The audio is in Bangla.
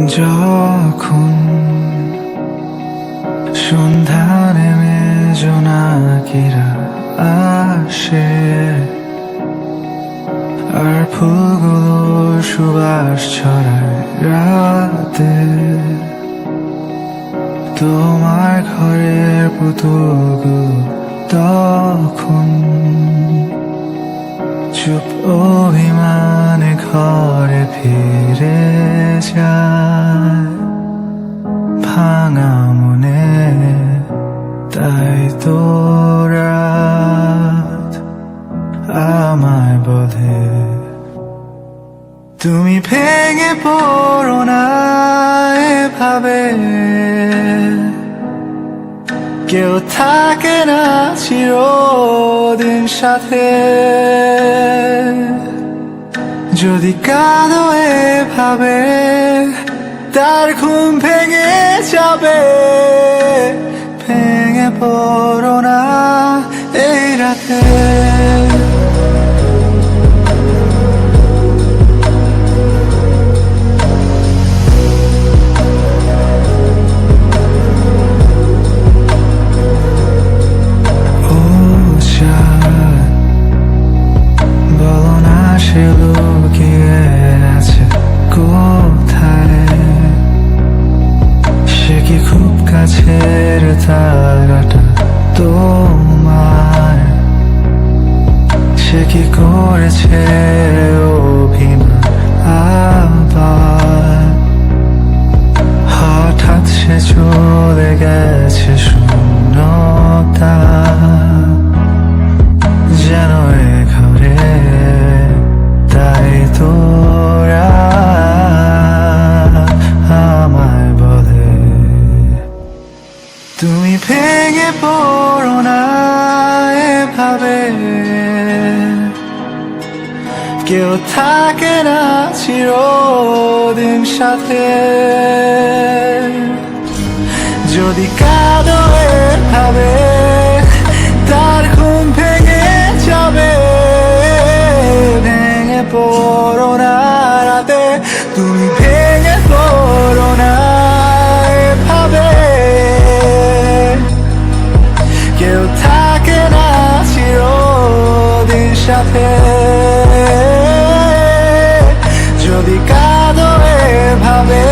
যখন সন্ধ্যা নেমে জোনাকিরা আসে আর ফুলগুলো সুবাস ছড়ায় রাতে, তোমার ঘরের পুতুলগুলো তখন চুপ অভিমানে ঘরে ফিরে যায় ভাঙা মনে। তাই তো রাত আমায় বলে তুমি ভেঙে পড়ো না এভাবে, কেউ থাকে না চিরদিন সাথে। যদি কাঁদো এভাবে তার ঘুম ভেঙে যাবে। ভেঙে পড়ো না এই রাতে। বলো না সে লুকিয়ে আছে কোথায়, সে কি খুব কাছের তারাটা তোমার? সে কি করেছে অভিমান আবার? হঠাৎ সে চলে গেছে শূন্যতা, যেন এ ঘরে। তাই তোরা আমায় বলে তুমি ভেঙে পড়ো না এভাবে, কেউ থাকে না চিরদিন সাথে। যদি কাঁদো এভাবে তার ঘুম ভেঙে যাবে। ভেঙে পড়ো না রাতে, তুমি ভেঙে পড়ো না এভাবে, কেউ থাকে না চিরদিন সাথে। যদি কাঁদো এভাবে